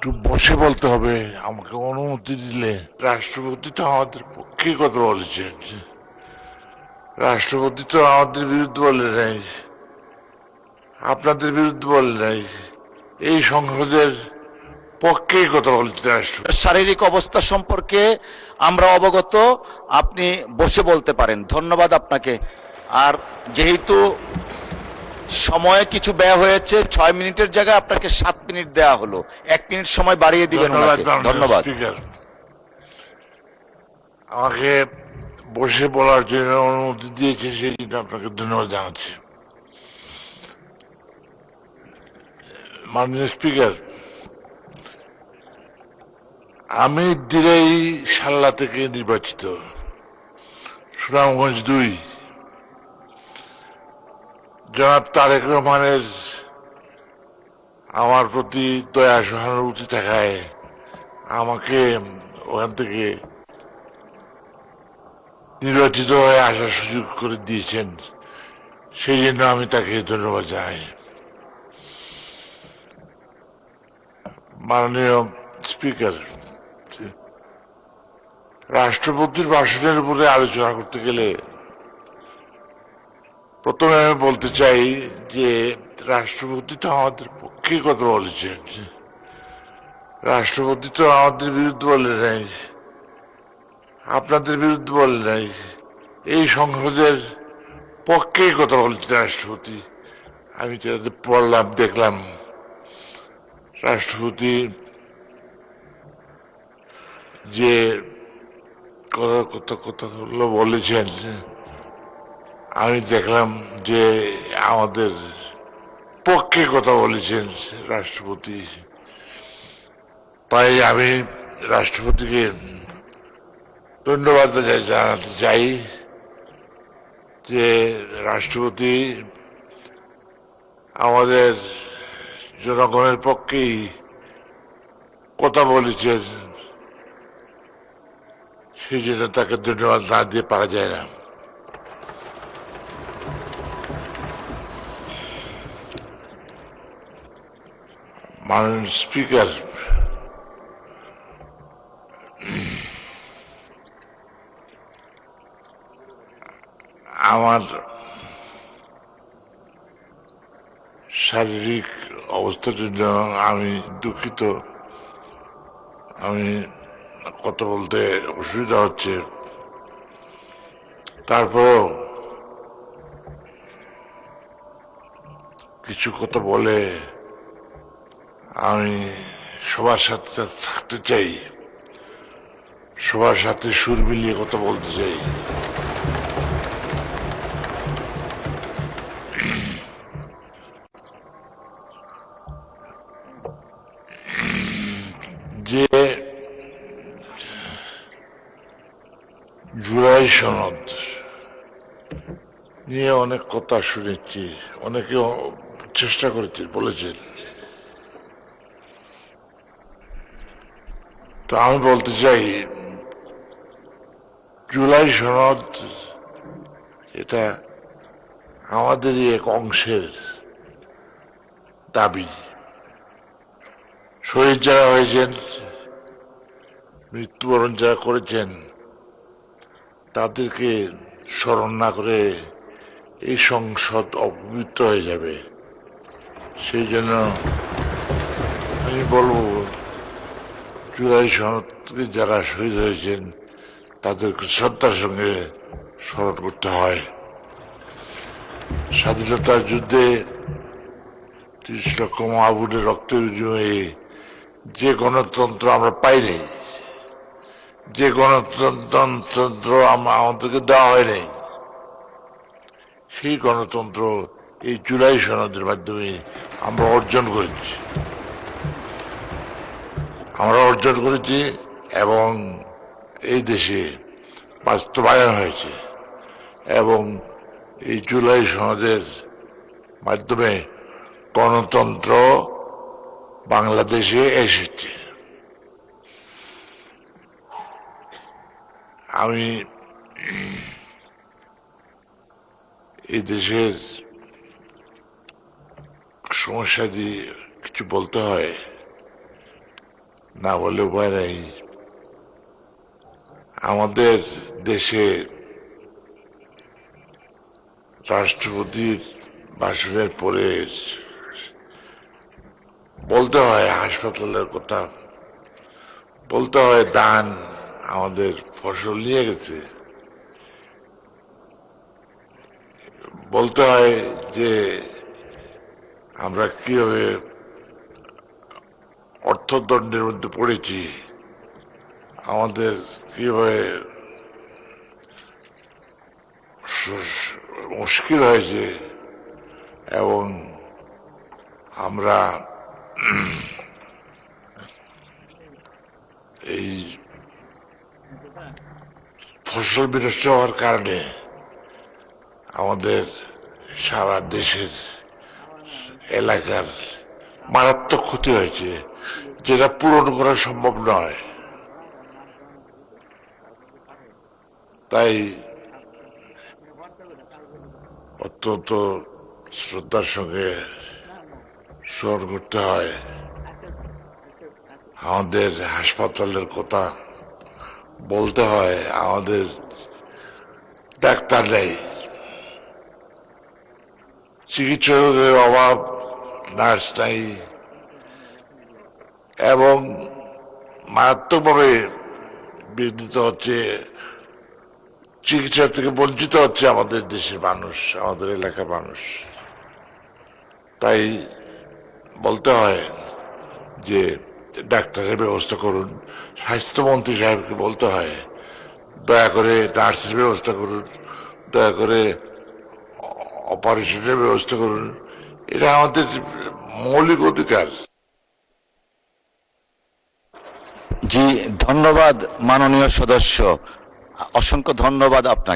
একটু বসে বলতে হবে। আমাকে অনুমতি দিলে। রাষ্ট্রপতি তো আমাদের পক্ষে কথা বলেছেন। রাষ্ট্রপতি তো আমাদের বিরুদ্ধে বলে নাই, আপনাদের বিরুদ্ধে বলে নাই, এই সংসদের পক্ষেই কথা বলেছে রাষ্ট্রপতি। শারীরিক অবস্থা সম্পর্কে আমরা অবগত, আপনি বসে বলতে পারেন। ধন্যবাদ আপনাকে। আর যেহেতু সময়ে কিছু ব্যয় হয়েছে, 6 মিনিটের জায়গায় আপনাকে 7 মিনিট দেয়া হলো, 1 মিনিট সময় বাড়িয়ে দিবেন ধন্যবাদ ওনাকে। মাননীয় ধন্যবাদ। স্পিকার, আমাকে বসে বলার জন্য অনুমতি দিয়েছে, সেই জন্য আপনাকে ধন্যবাদ জানাচ্ছি। মাননীয় স্পিকার, আমি দিরাই সাল্লা থেকে নির্বাচিত, সুনামগঞ্জ 2। জনাব তারেক রহমানের আমার প্রতি দয়া সহানুভূতি থাকায় আমাকে ওখান থেকে নির্বাচিত হয়ে আসার সুযোগ করে দিয়েছেন, সেই জন্য আমি তাকে ধন্যবাদ জানাই। মাননীয় স্পিকার, রাষ্ট্রপতির ভাষণের উপরে আলোচনা করতে গেলে প্রথমে আমি বলতে চাই যে রাষ্ট্রপতি তো আমাদের পক্ষে কথা বলেছেন। রাষ্ট্রপতি তো আমাদের বিরুদ্ধে বলে নাই, আপনাদের বিরুদ্ধে বলে নাই, এই সংসদের পক্ষেই কথা বলেছেন রাষ্ট্রপতি। আমি পড়লাম, দেখলাম রাষ্ট্রপতি যে কথাগুলো বলেছেন, আমি দেখলাম যে আমাদের পক্ষে কথা বলেছেন রাষ্ট্রপতি। তাই আমি রাষ্ট্রপতিকে ধন্যবাদ জানাতে চাই যে রাষ্ট্রপতি আমাদের জনগণের পক্ষেই কথা বলেছেন, সেই জন্য তাকে ধন্যবাদ না দিয়ে পারা যায় না। মাননীয় স্পিকার, আমার শারীরিক অবস্থার জন্য আমি দুঃখিত, আমি কথা বলতে অসুবিধা হচ্ছে। তারপরও কিছু কথা বলে আমি সবার সাথে থাকতে চাই, সবার সাথে সুর মিলিয়ে কথা বলতে চাই। যে জুলাই সনদ নিয়ে অনেক কথা শুনেছি, অনেকে চেষ্টা করেছে, বলেছেন। তো আমি বলতে চাই, জুলাই সনদ এটা আমাদেরই এক অংশের দাবি। শহীদ যারা হয়েছেন, মৃত্যুবরণ যারা করেছেন, তাদেরকে স্মরণ না করে এই সংসদ অপবিত্র হয়ে যাবে। সেই জন্য আমি বলবো, জুলাই সনদকে যারা শহীদ হয়েছেন তাদেরকে শ্রদ্ধার সঙ্গে স্মরণ করতে হয়। স্বাধীনতার যুদ্ধে 30 লক্ষ মাহবুবের রক্তের বিনিময়ে যে গণতন্ত্র আমরা পাইনি, যে গণতন্ত্র আমাদেরকে দেওয়া হয়নি, সেই গণতন্ত্র এই জুলাই সনদের মাধ্যমে আমরা অর্জন করেছি। এবং এই দেশে বাস্তবায়ন হয়েছে, এবং এই জুলাই সনদের মাধ্যমে গণতন্ত্র বাংলাদেশে এসেছে। আমি এই দেশের সমস্যা দিয়ে কিছু বলতে হয়। না বলে উপায় নেই। আমাদের দেশে রাষ্ট্রপতির ভাষণের পরে বলতে হয় হাসপাতালের কথা, বলতে হয় দান আমাদের ফসল নিয়ে গেছে, বলতে হয় যে আমরা কিভাবে অর্থদণ্ডের মধ্যে পড়েছি, আমাদের কিভাবে মুশকিল হয়েছে, এবং আমরা এই ফসল বিনষ্ট হওয়ার কারণে আমাদের সারা দেশের এলাকার মারাত্মক ক্ষতি হয়েছে, যেটা পূরণ করা সম্ভব নয়। তাই অত্যন্ত শ্রদ্ধার সঙ্গে স্মরণ করতে হয় আমাদের হাসপাতালের কথা, বলতে হয় আমাদের ডাক্তার নেই, চিকিৎসকের অভাব, নার্স নাই, এবং মারাত্মকভাবে বিঘ্নিত হচ্ছে, চিকিৎসা থেকে বঞ্চিত হচ্ছে আমাদের দেশের মানুষ, আমাদের এলাকার মানুষ। তাই বলতে হয় যে ডাক্তারের ব্যবস্থা করুন, স্বাস্থ্যমন্ত্রী সাহেবকে বলতে হয় দয়া করে নার্সের ব্যবস্থা করুন, দয়া করে অপারেশনের ব্যবস্থা করুন। এটা আমাদের মৌলিক অধিকার। জি, ধন্যবাদ মাননীয় সদস্য, অসংখ্য ধন্যবাদ আপনাকে।